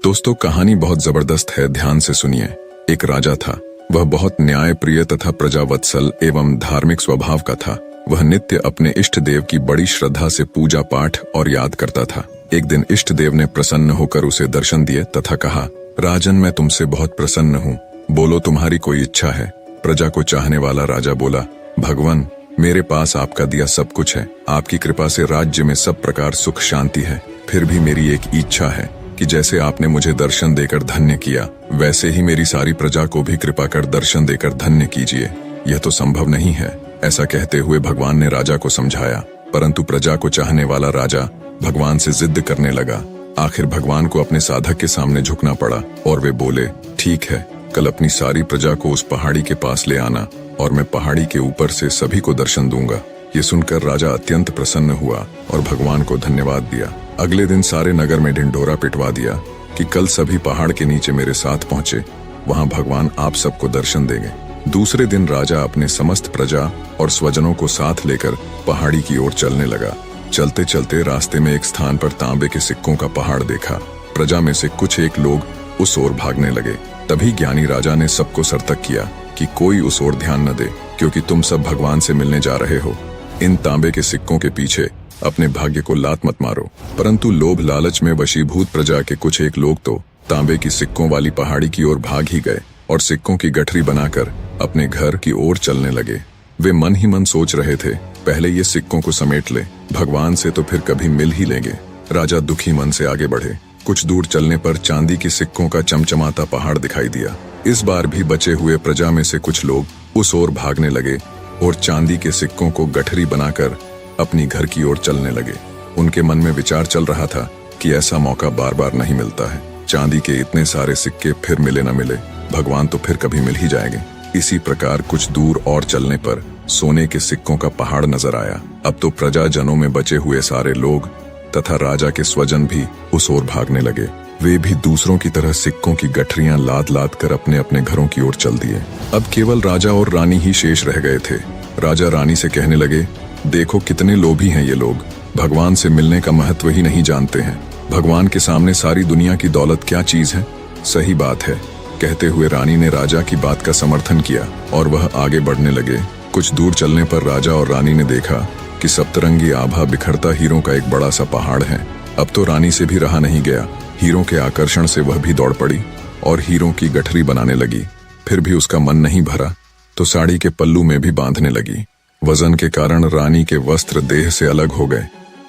दोस्तों, कहानी बहुत जबरदस्त है, ध्यान से सुनिए। एक राजा था। वह बहुत न्यायप्रिय तथा प्रजावत्सल एवं धार्मिक स्वभाव का था। वह नित्य अपने इष्ट देव की बड़ी श्रद्धा से पूजा पाठ और याद करता था। एक दिन इष्ट देव ने प्रसन्न होकर उसे दर्शन दिए तथा कहा, राजन, मैं तुमसे बहुत प्रसन्न हूँ, बोलो तुम्हारी कोई इच्छा है। प्रजा को चाहने वाला राजा बोला, भगवान, मेरे पास आपका दिया सब कुछ है। आपकी कृपा से राज्य में सब प्रकार सुख शांति है। फिर भी मेरी एक इच्छा है कि जैसे आपने मुझे दर्शन देकर धन्य किया, वैसे ही मेरी सारी प्रजा को भी कृपा कर दर्शन देकर धन्य कीजिए। यह तो संभव नहीं है। ऐसा कहते हुए भगवान ने राजा को समझाया, परंतु प्रजा को चाहने वाला राजा भगवान से जिद करने लगा। आखिर भगवान को अपने साधक के सामने झुकना पड़ा और वे बोले, ठीक है, कल अपनी सारी प्रजा को उस पहाड़ी के पास ले आना और मैं पहाड़ी के ऊपर से सभी को दर्शन दूंगा। ये सुनकर राजा अत्यंत प्रसन्न हुआ और भगवान को धन्यवाद दिया। अगले दिन सारे नगर में ढिंढोरा पिटवा दिया कि कल सभी पहाड़ के नीचे मेरे साथ पहुंचे, वहां भगवान आप सबको दर्शन देंगे। दूसरे दिन राजा अपने समस्त प्रजा और स्वजनों को साथ लेकर पहाड़ी की ओर चलने लगा। चलते चलते रास्ते में एक स्थान पर तांबे के सिक्कों का पहाड़ देखा। प्रजा में से कुछ एक लोग उस ओर भागने लगे। तभी ज्ञानी राजा ने सबको सतर्क किया कि कोई उस ओर ध्यान न दे, क्योंकि तुम सब भगवान से मिलने जा रहे हो। इन तांबे के सिक्कों के पीछे अपने भाग्य को लात मत मारो। परंतु लोभ लालच में वशीभूत प्रजा के कुछ एक लोग तो तांबे की सिक्कों वाली पहाड़ी की ओर भाग ही गए और सिक्कों की गठरी बनाकर अपने घर की ओर चलने लगे। वे मन ही मन सोच रहे थे, पहले ये सिक्कों को समेट ले, भगवान से तो फिर कभी मिल ही लेंगे। राजा दुखी मन से आगे बढ़े। कुछ दूर चलने पर चांदी के सिक्कों का चमचमाता पहाड़ दिखाई दिया। इस बार भी बचे हुए प्रजा में से कुछ लोग उस ओर भागने लगे और चांदी के सिक्कों को गठरी बनाकर अपनी घर की ओर चलने लगे। उनके मन में विचार चल रहा था कि ऐसा मौका बार बार नहीं मिलता है। चांदी के इतने सारे सिक्के फिर मिले न मिले, भगवान तो फिर कभी मिल ही जाएंगे। इसी प्रकार कुछ दूर और चलने पर सोने के सिक्कों का पहाड़ नजर आया। अब तो प्रजाजनों में बचे हुए सारे लोग तथा राजा के स्वजन भी उस ओर भागने लगे। वे भी दूसरों की तरह सिक्कों की गठरियां लाद लाद कर अपने अपने घरों की ओर चल दिए। अब केवल राजा और रानी ही शेष रह गए थे। राजा रानी से कहने लगे, देखो कितने लोभी हैं ये लोग, भगवान से मिलने का महत्व ही नहीं जानते हैं। भगवान के सामने सारी दुनिया की दौलत क्या चीज है। सही बात है, कहते हुए रानी ने राजा की बात का समर्थन किया और वह आगे बढ़ने लगे। कुछ दूर चलने पर राजा और रानी ने देखा कि सप्तरंगी आभा बिखरता हीरों का एक बड़ा सा पहाड़ है। अब तो रानी से भी रहा नहीं गया। हीरों के आकर्षण से वह भी दौड़ पड़ी और हीरों की गठरी बनाने लगी। फिर भी उसका मन नहीं भरा तो साड़ी के पल्लू में भी बांधने लगी। वजन के कारण रानी के वस्त्र देह से अलग हो गए,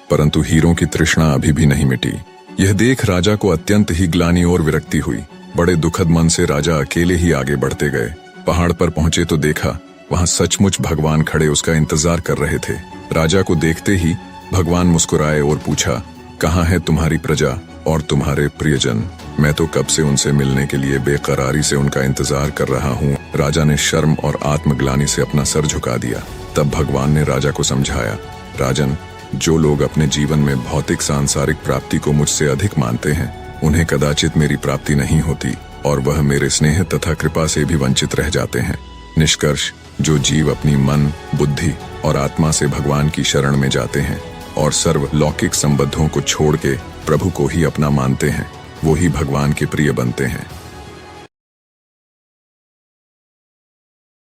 परंतु हीरों की तृष्णा अभी भी नहीं मिटी। यह देख राजा को अत्यंत ही ग्लानि और विरक्ति हुई। बड़े दुखद मन से राजा अकेले ही आगे बढ़ते गए। पहाड़ पर पहुंचे तो देखा वहां सचमुच भगवान खड़े उसका इंतजार कर रहे थे। राजा को देखते ही भगवान मुस्कुराए और पूछा, कहाँ है तुम्हारी प्रजा और तुम्हारे प्रियजन? मैं तो कब से उनसे मिलने के लिए बेकरारी से उनका इंतजार कर रहा हूँ। राजा ने शर्म और आत्मग्लानि से अपना सर झुका दिया। तब भगवान ने राजा को समझाया, राजन, जो लोग अपने जीवन में भौतिक सांसारिक प्राप्ति को मुझसे अधिक मानते हैं, उन्हें कदाचित मेरी प्राप्ति नहीं होती और वह मेरे स्नेह तथा कृपा से भी वंचित रह जाते हैं। निष्कर्ष, जो जीव अपनी मन, बुद्धि और आत्मा से भगवान की शरण में जाते हैं और सर्व लौकिक संबंधों को छोड़ के प्रभु को ही अपना मानते हैं, वो ही भगवान के प्रिय बनते हैं।